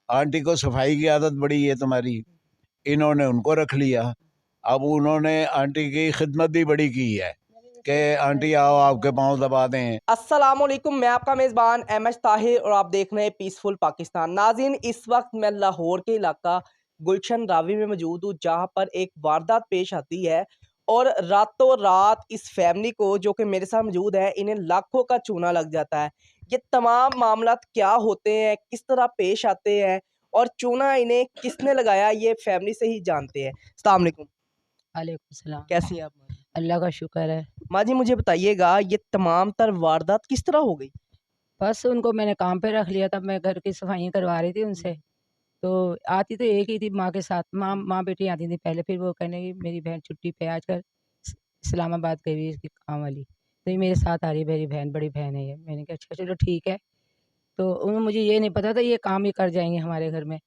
Aunty को सफाई की आदत बड़ी है तुम्हारी, इन्होंने उनको रख लिया। अब उन्होंने आंटी की खिदमत भी बड़ी की है कि आंटी आओ आपके पाँव दबा दें। अस्सलाम वालेकुम, मैं आपका मेज़बान एमएच ताहिर और आप देख रहे हैं पीसफुल पाकिस्तान। नाज़रीन, इस वक्त मैं लाहौर के इलाका गुलशन रावी में मौजूद हूँ, जहाँ पर एक वारदात पेश आती है और रातों रात इस फैमिली को, जो कि मेरे साथ मौजूद है, इन्हें लाखों का चूना लग जाता है। ये तमाम मामलात क्या होते हैं, किस तरह पेश आते हैं और चूना इन्हें किसने लगाया, ये फैमिली से ही जानते हैं। अस्सलाम वालेकुम। वालेकुम सलाम। कैसी हैं आप? अल्लाह का शुक्र है। माँ जी, मुझे बताइएगा, ये तमाम तर वारदात किस तरह हो गई? बस उनको मैंने काम पे रख लिया था, मैं घर की सफाइयाँ करवा रही थी उनसे। तो आती तो एक ही थी माँ के साथ, माँ बेटी आती थी पहले, फिर वो कहने लगी मेरी बहन छुट्टी पे है आजकल, इस्लामाबाद गई हुई है इसकी काम वाली। तो ये मेरे साथ आ रही है, मेरी बहन, बड़ी बहन है ये। मैंने कहा अच्छा चलो ठीक है। तो मुझे ये नहीं पता था ये काम ही कर जाएँगे हमारे घर में।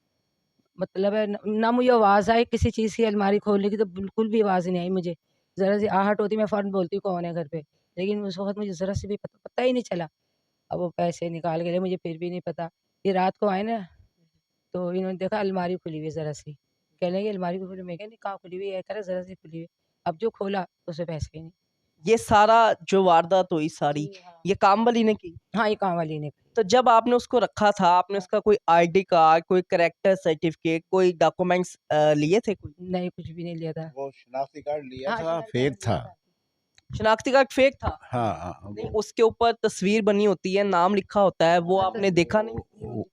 मतलब है ना मुझे आवाज़ आई किसी चीज़ की अलमारी खोलने की, तो बिल्कुल भी आवाज़ नहीं आई मुझे। ज़रा सी आहट होती मैं फ़ौरन बोलती हूँ कौन है घर पे? लेकिन उस वक़्त मुझे ज़रा सी भी पता ही नहीं चला। अब वो पैसे निकाल के ले, मुझे फिर भी नहीं पता। ये रात को आए ना, तो इन्होंने देखा अलमारी खुली हुई है ज़रा सी। कहने लगे अलमारी क्यों खुली? मैं कहा नहीं कहाँ खुली हुई है? कह रहा ज़रा सी खुली हुई है। अब जो खोला तो उसमें पैसे ही नहीं। ये सारा जो वारदात हुई सारी, जी, हाँ। ये काम वाली ने की? हाँ, ये काम वाली ने की। तो जब आपने उसको रखा था, आपने उसका कोई आईडी कार्ड, कोई कैरेक्टर सर्टिफिकेट, कोई डॉक्यूमेंट्स लिए थे कोई? नहीं, कुछ भी नहीं लिया था। वो शनाख्ती कार्ड लिया हाँ, था, शनाख्ती फेक कार्ड था। लिया था। शनाख्ती कार्ड फेक था? हाँ हाँ, नहीं, उसके ऊपर तस्वीर बनी होती है, नाम लिखा होता है, वो हाँ, आपने देखा नहीं?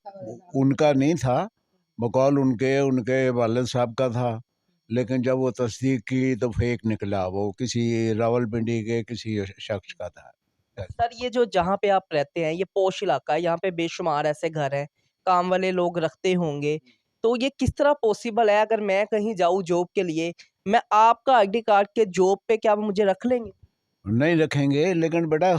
उनका नहीं था, बकौल उनके उनके वालिद साहब का था। लेकिन जब वो तस्दीक की तो फेक निकला, वो किसी रावलपिंडी के किसी शख्स का था। सर, ये जो जहाँ पे आप रहते हैं, ये पोश इलाका है, यहाँ पे बेशुमार ऐसे घर हैं, काम वाले लोग रखते होंगे, तो ये किस तरह पॉसिबल है अगर मैं कहीं जाऊँ जॉब के लिए, मैं आपका आईडी कार्ड के जॉब पे क्या वो मुझे रख लेंगे? नहीं रखेंगे, लेकिन बेटा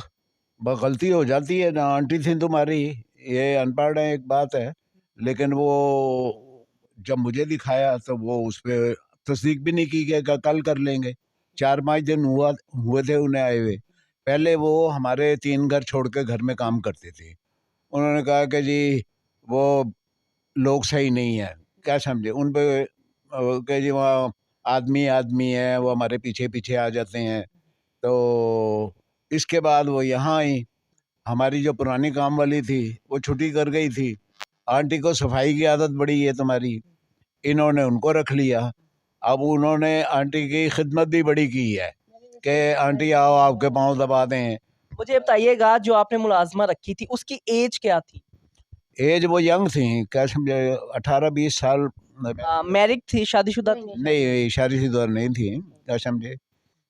गलती हो जाती है ना। आंटी थी तुम्हारी, ये अनपढ़ है एक बात है, लेकिन वो जब मुझे दिखाया तो वो उस पर तस्दीक भी नहीं की कि कल कर लेंगे। 4-5 दिन हुए थे उन्हें आए हुए। पहले वो हमारे 3 घर छोड़ के घर में काम करते थे। उन्होंने कहा कि जी वो लोग सही नहीं है, क्या समझे उन पे कि जी वहाँ आदमी आदमी है, वो हमारे पीछे पीछे आ जाते हैं। तो इसके बाद वो यहाँ आई। हमारी जो पुरानी काम वाली थी वो छुट्टी कर गई थी। आंटी को सफाई की आदत बड़ी है तुम्हारी, इन्होंने उनको रख लिया। अब उन्होंने आंटी की खिदमत भी बड़ी की है कि आंटी आओ आपके पाँव दबा दें। मुझे बताइएगा, जो आपने मुलाज़मा रखी थी, उसकी एज क्या थी? एज वो यंग थी, क्या समझे, 18-20 साल। मैरिड थी, शादीशुदा थी? नहीं, शादीशुदा नहीं थी, क्या समझे।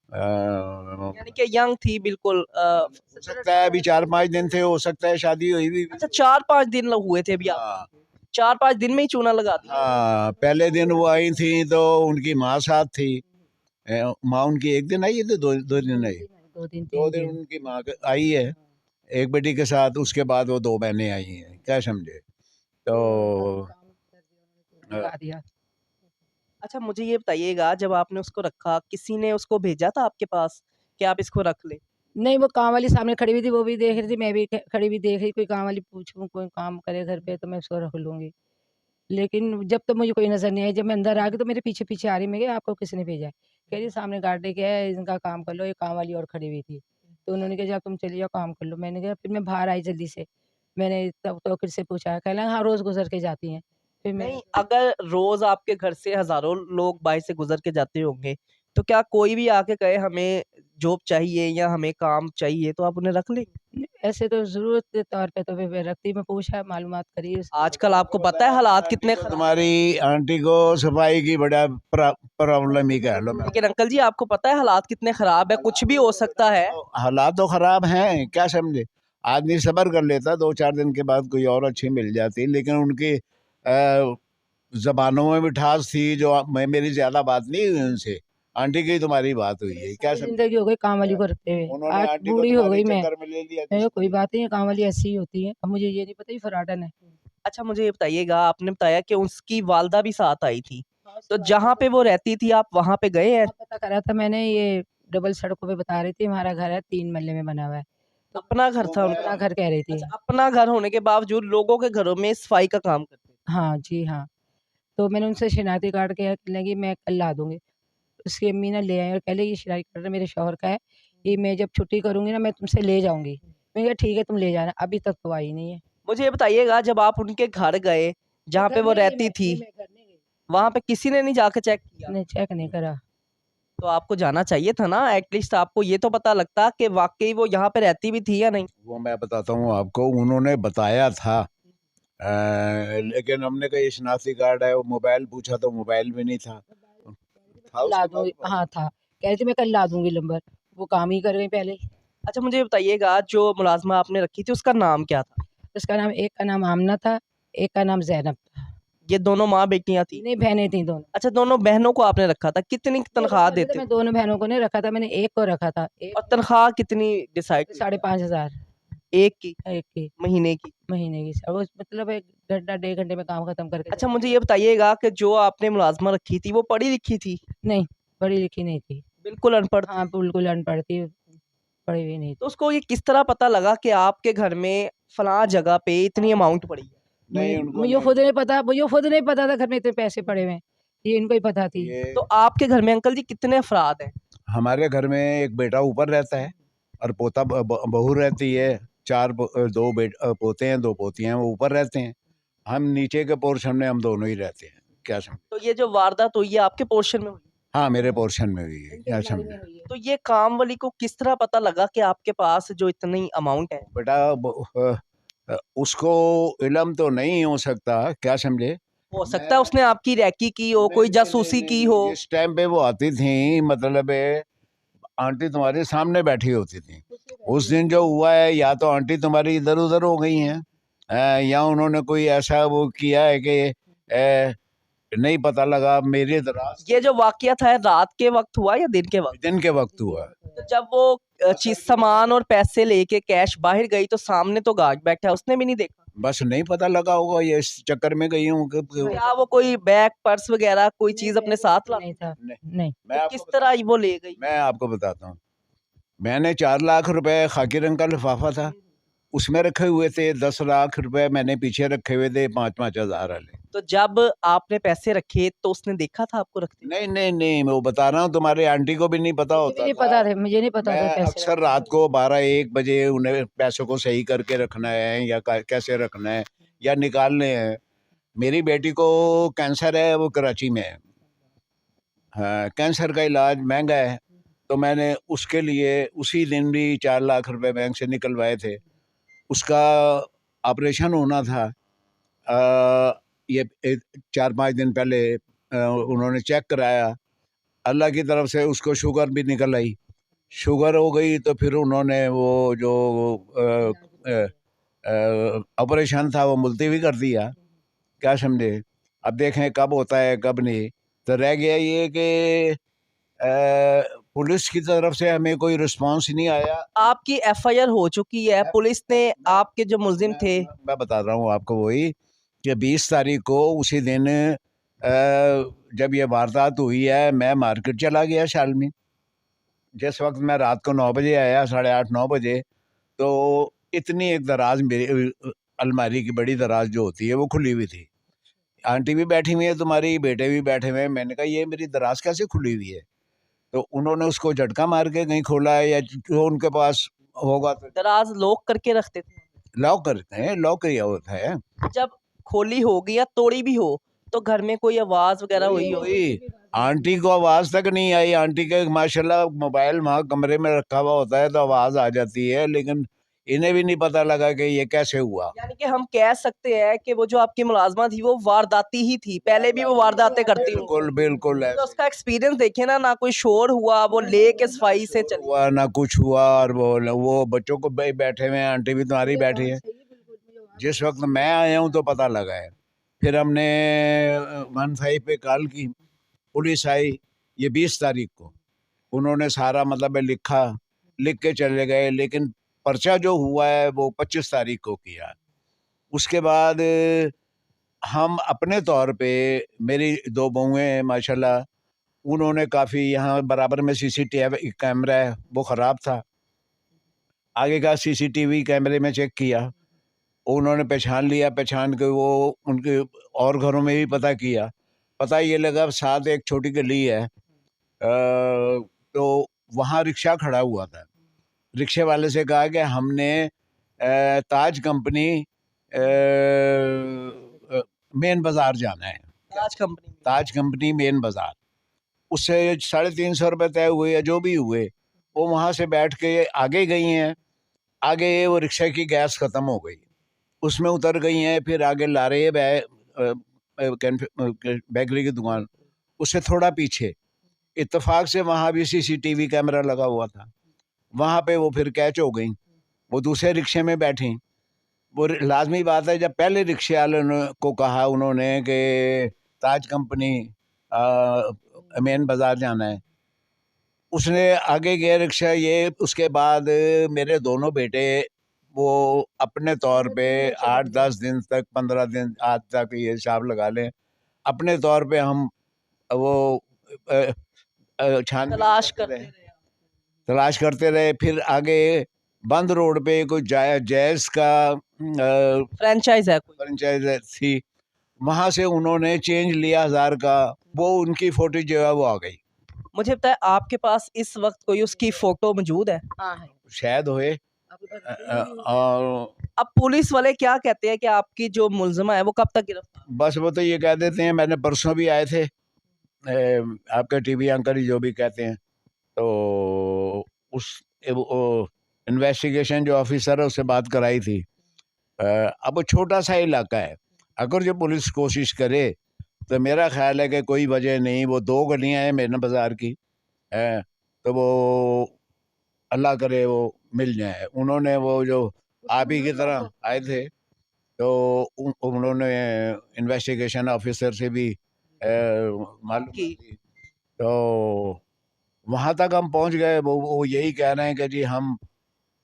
यानी कि यंग थी बिल्कुल। हो सकता है अभी 4-5 दिन थे, हो सकता है शादी हुई भी। अच्छा, 4-5 दिन हुए थे अभी आप? हाँ 4-5 दिन में ही चूना लगा दिया? हाँ, पहले दिन वो आई थी तो उनकी माँ साथ थी। माँ उनकी एक दिन आई है तो दो दिन आई। 2 दिन 2 3 दिन दिन। उनकी माँ आई है, एक बेटी के साथ। उसके बाद वो 2 बहनें आई हैं, क्या समझे। तो लगा दिया। अच्छा, मुझे ये बताइएगा, जब आपने उसको रखा, किसी ने उसको भेजा था आपके पास कि आप इसको रख लें? नहीं, वो काम वाली सामने खड़ी हुई थी, वो भी देख रही थी, मैं भी खड़ी हुई देख रही, कोई काम वाली पूछूँ, कोई काम करे घर पे तो मैं उसको रख लूँगी। लेकिन जब तक मुझे कोई नज़र नहीं आई, जब मैं अंदर आ गई तो मेरे पीछे-पीछे आ रही, मैं कहा आपको किसने भेजा है? कह रही सामने गार्ड लेके आया है, इनका काम कर लो, ये काम वाली और खड़ी हुई थी। तो उन्होंने कहा जाओ तुम चली जाओ काम कर लो। मैंने कहा फिर मैं बाहर आई जल्दी से, मैंने तब तवक्किल से पूछा, कह लगा हाँ, रोज़ गुज़र के जाती हैं। फिर मैं नहीं, अगर रोज़ आपके घर से हज़ारों लोग बाहर से गुज़र के जाते होंगे, तो क्या कोई भी आके कहे हमें जॉब चाहिए या हमें काम चाहिए, तो आप उन्हें रख लेंगे? ऐसे तो ज़रूरत के तौर पे तो फिर रखती, मैं पूछा मालूमात करी उसकी। आजकल आपको पता है हालात कितने खराब हैं। तुम्हारी आंटी को सफाई की बड़ा प्रॉब्लम ही कह लो। मैं लेकिन अंकल जी, आपको पता है हालात कितने खराब है, कुछ भी हो सकता है। हालात तो खराब हैं, क्या समझे। आदमी सब्र कर लेता, 2-4 दिन के बाद कोई और अच्छी मिल जाती, लेकिन उनकी जबानों में मिठास थी जो मेरी ज्यादा बात नहीं हुई उनसे। आंटी की तुम्हारी बात हुई है, क्या सारी समझे। ज़िंदगी हो गई काम वाली को रखते हुए, उन्होंने आज आंटी को बूढ़ी हो तुम्हारे गई मैं। चक्कर में ले लिया मैंने कहा कोई किसी। बात नहीं है, काम वाली ऐसी ही होती है। अब मुझे ये नहीं पता ये फराडन है। अच्छा, मुझे ये बताइएगा, आपने बताया कि उसकी वालदा भी साथ आई थी, हाँ, उसकी तो वालदा जहाँ पे भी। वो रहती थी, आप वहाँ पे गए हैं? हाँ, पता करा था मैंने, ये डबल सड़कों पे बता रही थी, हमारा घर है 3 महल्ले में बना हुआ है। तो अपना घर वो था मैं उनका? अपना घर कह रही थी। अच्छा, अपना घर होने के बावजूद लोगों के घरों में सफाई का काम करते थे। हाँ जी, हाँ। तो मैंने उनसे शनाख्ती कार्ड कहा लगी मैं कल ला दूँगी। उसकी अम्मी ना ले आए और कह ले ये शनाख्ती कार्ड मेरे शौहर का है, ये मैं जब छुट्टी करूँगी ना मैं तुमसे ले जाऊँगी। मैंने कहा ठीक है तुम ले जाना, अभी तक तो आई नहीं है। मुझे ये बताइएगा, जब आप उनके घर गए, मैं जहाँ पे घर वो नहीं गई रहती थी, मैं घर नहीं गई। वहाँ पे किसी ने नहीं जाके चेक किया? नहीं चेक नहीं करा। तो आपको जाना चाहिए था ना, एटलीस्ट आपको ये तो पता लगता कि वाक़ई वो यहाँ पे रहती भी थी या नहीं? वो मैं बताता हूँ आपको, उन्होंने बताया था लेकिन हमने कहा ये शनाख्ती कार्ड है, वो मोबाइल पूछा तो मोबाइल भी नहीं था। था कल ला उसके पास दूँगी मोबाइल? हाँ था। कह रही थी मैं कल ला दूँगी नंबर, वो काम ही कर गई पहले ही। अच्छा, मुझे ये बताइएगा, जो मुलाज़िमा आपने रखी थी उसका नाम क्या था? उसका नाम एक का नाम आमना था, एक का नाम ज़ैनब था। ये दोनों माँ-बेटियाँ थी? नहीं बहनें थी दोनों। अच्छा, दोनों बहनों को आपने रखा था, कितनी तनख्वाह अभी तो देते मैं थे? दोनों बहनों को नहीं रखा था, मैंने एक को रखा था। एक और तनख्वाह कितनी डिसाइड हुई? 5,500 एक की? एक की महीने की? महीने की। वो मतलब 1 घंटा डेढ़ घंटे में काम खत्म करके अच्छा, चली मुझे गई। ये बताइएगा कि जो आपने मुलाज़िमा रखी थी, वो पढ़ी-लिखी थी? नहीं, पढ़ी लिखी नहीं थी। बिल्कुल अनपढ़ थी? हाँ, बिल्कुल अनपढ़ थी, पढ़ी हुई नहीं तो थी। उसको ये किस तरह पता लगा कि आपके घर में फलाँ जगह पे इतनी अमाउंट पड़ी है? नहीं, उनको मुझे नहीं खुद नहीं पता। पता मुझे खुद नहीं पता था घर में इतने पैसे पड़े हुए हैं। ये इनको ही पता थी। ये तो आपके घर में अंकल जी कितने अफ़राद हैं? हमारे घर में एक बेटा ऊपर रहता है और पोता बहू रहती है। 2 पोते हैं, 2 पोतियाँ हैं, वो ऊपर रहते हैं। हम नीचे के पोर्शन में हम दोनों ही रहते हैं। क्या समझे? तो ये जो वारदात हुई है आपके पोर्शन में हुई? हाँ, मेरे पोर्शन में हुई है। इनके क्या अलमारी में समझे? हुई है। तो ये काम वाली को किस तरह पता लगा कि आपके पास जो इतनी अमाउंट है? बेटा उसको इल्म तो नहीं हो सकता, क्या समझे? हो सकता है उसने आपकी रैकी की हो, कोई जासूसी की हो। जिस टाइम पे वो आती थी, मतलब आंटी तुम्हारे सामने बैठी होती थी। उस दिन जो हुआ है, या तो आंटी तुम्हारी इधर-उधर हो गई हैं, या उन्होंने कोई ऐसा वो किया है कि नहीं पता लगा। मेरे दराज ये जो वाक़या था रात के वक़्त हुआ या दिन के वक़्त? दिन के वक़्त हुआ। तो जब वो चीज़ सामान और पैसे लेके कैश बाहर गई तो सामने तो गार्ड बैठा है, उसने भी नहीं देखा? बस नहीं पता लगा होगा, ये इस चक्कर में गई हूँ कि क्या वो कोई बैग, पर्स वग़ैरह कोई चीज़ अपने साथ ला नहीं था। नहीं, नहीं। मैं तो आपको किस तरह वो ले गई? मैं आपको बताता हूँ। मैंने 4 लाख रुपए, खाकी रंग का लिफाफा था, उसमें रखे हुए थे। 10 लाख रुपए मैंने पीछे रखे हुए थे, 5-5 हज़ार वाले। तो जब आपने पैसे रखे तो उसने देखा था आपको रखते हुए? नहीं, मैं वो बता रहा हूँ, तुम्हारे आंटी को भी नहीं पता मुझे भी होता नहीं था। पता था मुझे नहीं पता था मैं पैसे अक्सर रात को 12-1 बजे उन्हें पैसों को सही करके रखना है, या कैसे रखना है, या निकालने हैं। मेरी बेटी को कैंसर है, वो कराची में है। हाँ, कैंसर का इलाज महंगा है, तो मैंने उसके लिए उसी दिन भी 4 लाख रुपए बैंक से निकलवाए थे। उसका ऑपरेशन होना था। ये 4-5 दिन पहले उन्होंने चेक कराया। अल्लाह की तरफ से उसको शुगर भी निकल आई। शुगर हो गई तो फिर उन्होंने वो जो ऑपरेशन था वो मुलतवी कर दिया। क्या समझे? अब देखें कब होता है कब नहीं। तो रह गया ये कि पुलिस की तरफ से हमें कोई रिस्पॉन्स नहीं आया। आपकी एफआईआर हो चुकी है, पुलिस ने आपके जो मुलजिम थे। मैं बता रहा हूँ आपको वही कि 20 तारीख को उसी दिन जब ये वारदात हुई है, मैं मार्केट चला गया शालमी। जिस वक्त मैं रात को 9 बजे आया, 8:30-9 बजे, तो इतनी एक दराज मेरी अलमारी की बड़ी दराज जो होती है वो खुली हुई थी। आंटी भी बैठी हुई है तुम्हारी, बेटे भी बैठे हुए हैं। मैंने कहा ये मेरी दराज कैसे खुली हुई है? तो उन्होंने उसको झटका मार के कहीं खोला है, या जो उनके पास होगा तो दराज लॉक करके रखते थे। लॉक करते हैं, लॉक किया होता है। जब खोली होगी या तोड़ी भी हो तो घर में कोई आवाज वगैरह हुई हो? वही आंटी को आवाज तक नहीं आई। आंटी के माशाल्लाह मोबाइल वहाँ कमरे में रखा हुआ होता है तो आवाज आ जाती है, लेकिन इन्हें भी नहीं पता लगा कि ये कैसे हुआ। यानी कि हम कह सकते हैं कि वो जो आपकी मुलाजमा थी वो वारदाती ही थी, पहले भी वो वारदातें करती हुई। बिल्कुल बिल्कुल तो ऐसे उसका एक्सपीरियंस देखे ना कोई शोर हुआ, वो लेके सफाई से चली। हुआ ना कुछ हुआ। और वो बच्चों को बैठे हुए हैं, आंटी भी तुम्हारी बैठी है। जिस वक्त मैं आया हूँ तो पता लगा है। फिर हमने 15 पे कॉल की, पुलिस आई। ये 20 तारीख को उन्होंने सारा मतलब लिखा, लिख के चले गए, लेकिन पर्चा जो हुआ है वो 25 तारीख को किया। उसके बाद हम अपने तौर पे, मेरी 2 बहुएं हैं माशाल्लाह, उन्होंने काफ़ी, यहाँ बराबर में सीसीटीवी कैमरा है वो ख़राब था, आगे का सीसीटीवी कैमरे में चेक किया। उन्होंने पहचान लिया, पहचान के वो उनके और घरों में भी पता किया, पता ये लगा साथ एक छोटी गली है, तो वहाँ रिक्शा खड़ा हुआ था। रिक्शे वाले से कहा कि हमने ताज कंपनी मेन बाज़ार जाना है, ताज कंपनी मेन बाज़ार। उससे 350 रुपये तय हुए या जो भी हुए, वो वहाँ से बैठ के आगे गई हैं। आगे वो रिक्शा की गैस ख़त्म हो गई, उसमें उतर गई हैं। फिर आगे ला रही है बेकरी की दुकान, उससे थोड़ा पीछे इत्तेफाक से वहाँ भी CCTV कैमरा लगा हुआ था। वहाँ पे वो फिर कैच हो गई, वो दूसरे रिक्शे में बैठी। वो लाजमी बात है, जब पहले रिक्शे वाले को कहा उन्होंने कि ताज कंपनी मेन बाज़ार जाना है, उसने आगे गया रिक्शा। ये उसके बाद मेरे दोनों बेटे वो अपने तौर पे 8-10 दिन तक, 15 दिन, आज तक ये हिसाब लगा लें, अपने तौर पे हम वो छानबीन तलाश करते करते रहे, रहे। तलाश करते रहे। फिर आगे बंद रोड पे कोई जैज़ का फ्रेंचाइज है कोई। फ्रेंचाइज थी, वहाँ से उन्होंने चेंज लिया 1000 का, वो उनकी फोटो जो है वो आ गई। मुझे बताए, आपके पास इस वक्त कोई उसकी फोटो मौजूद है? हाँ है। शायद होए। और अब पुलिस वाले क्या कहते हैं कि आपकी जो मुलजिमा है वो कब तक गिरफ्तार? बस वो तो ये कह देते हैं, मैंने परसों भी आए थे आपके टीवी एंकर ही जो भी कहते हैं, तो उस इन्वेस्टिगेशन जो ऑफिसर है उससे बात कराई थी। अब वो छोटा सा इलाका है, अगर जो पुलिस कोशिश करे तो मेरा ख्याल है कि कोई वजह नहीं। वो 2 गलियां हैं मेन बाज़ार की, तो वो अल्लाह करे वो मिल जाए। उन्होंने वो जो आप ही की तरह आए थे, तो उन्होंने इन्वेस्टिगेशन ऑफिसर से भी मालूम की। की, तो वहाँ तक हम पहुँच गए। वो यही कह रहे हैं कि जी हम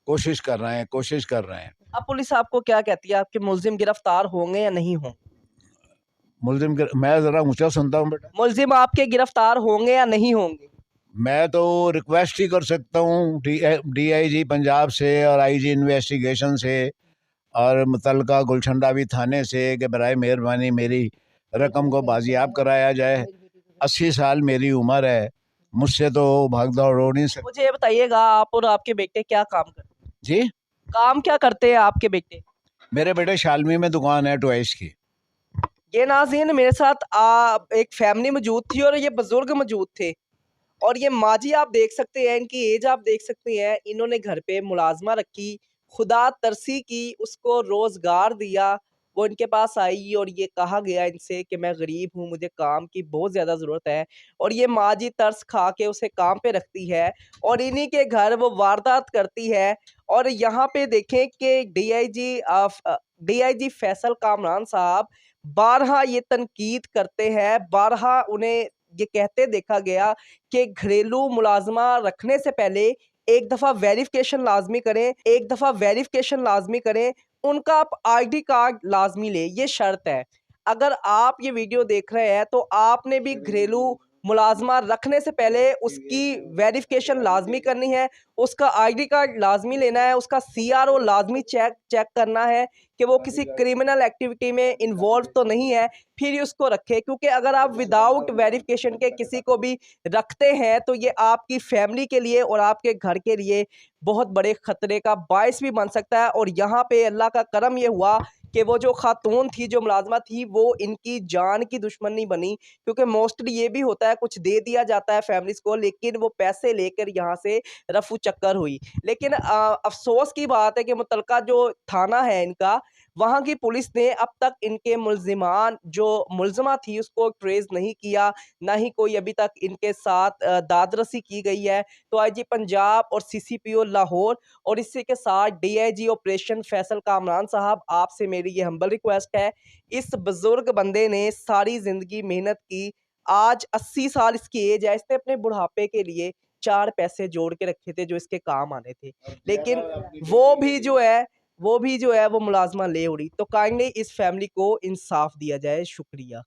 कोशिश कर रहे हैं, कोशिश कर रहे हैं। अब पुलिस आपको क्या कहती है, आपके मुलजिम गिरफ्तार होंगे या नहीं होंगे? मुलजिम मैं ज़रा ऊंचा सुनता हूँ बेटा। मुलजिम आपके गिरफ्तार होंगे या नहीं होंगे? मैं तो रिक्वेस्ट ही कर सकता हूँ DIG पंजाब से और IG इन्वेस्टिगेशन से और मुतलका गुलशन रावी थाने से कि बराए मेहरबानी मेरी रकम को बाजियाब कराया जाए। 80 साल मेरी उम्र है, मुझसे तो भाग दौड़ हो नहीं सकती। मुझे ये बताइएगा, आप और आपके बेटे क्या काम करते हैं? जी, काम क्या करते हैं आपके बेटे? मेरे बेटे शालमी में दुकान है टॉयज की। ये नाज़रीन, मेरे साथ एक फैमिली मौजूद थी और ये बुजुर्ग मौजूद थे, और ये माजी आप देख सकते हैं, इनकी एज आप देख सकते हैं। इन्होंने घर पे मुलाजमा रखी, खुदा तरसी की, उसको रोज़गार दिया। वो इनके पास आई और ये कहा गया इनसे कि मैं गरीब हूँ, मुझे काम की बहुत ज़्यादा ज़रूरत है, और ये माजी तरस खा के उसे काम पे रखती है और इन्हीं के घर वो वारदात करती है। और यहाँ पे देखें कि DIG फैसल कामरान साहब बारहा ये तनकीद करते हैं, बारहा उन्हें ये कहते देखा गया कि घरेलू मुलाज़मा रखने से पहले एक दफ़ा वेरिफ़िकेशन लाज़मी करें, एक दफ़ा वेरिफ़िकेशन लाज़मी करें, उनका आप ID कार्ड लाज़मी लें, ये शर्त है। अगर आप ये वीडियो देख रहे हैं तो आपने भी घरेलू मुलाज़मा रखने से पहले उसकी वेरिफ़िकेशन लाज़मी करनी है, उसका ID कार्ड लाज़मी लेना है, उसका CRO लाज़मी चेक करना है कि वो किसी क्रिमिनल एक्टिविटी में इन्वॉल्व तो नहीं है, फिर ही उसको रखें। क्योंकि अगर आप विदाउट वेरिफिकेशन के किसी को भी रखते हैं तो ये आपकी फैमिली के लिए और आपके घर के लिए बहुत बड़े खतरे का बायस भी बन सकता है। और यहाँ पे अल्लाह का करम ये हुआ कि वो जो खातून थी, जो मुलाजमा थी, वो इनकी जान की दुश्मन नहीं बनी। क्योंकि मोस्टली ये भी होता है, कुछ दे दिया जाता है फैमिलीज को, लेकिन वो पैसे लेकर यहाँ से रफू चक्कर हुई। लेकिन अफसोस की बात है कि मुतलका जो थाना है इनका, वहाँ की पुलिस ने अब तक इनके मुलज़िमान जो मुलज़िमा थी उसको ट्रेस नहीं किया, ना ही कोई अभी तक इनके साथ दादरसी की गई है। तो IG पंजाब और CCPO लाहौर और इसी के साथ DIG ऑपरेशन फैसल कामरान साहब, आपसे मेरी ये हम्बल रिक्वेस्ट है, इस बुज़ुर्ग बंदे ने सारी ज़िंदगी मेहनत की, आज 80 साल इसकी एज है, इसने अपने बुढ़ापे के लिए 4 पैसे जोड़ के रखे थे जो इसके काम आने थे। लेकिन वो भी जो है वो मुलाज़मा ले उड़ी। तो काइंडली इस फैमिली को इंसाफ दिया जाए। शुक्रिया।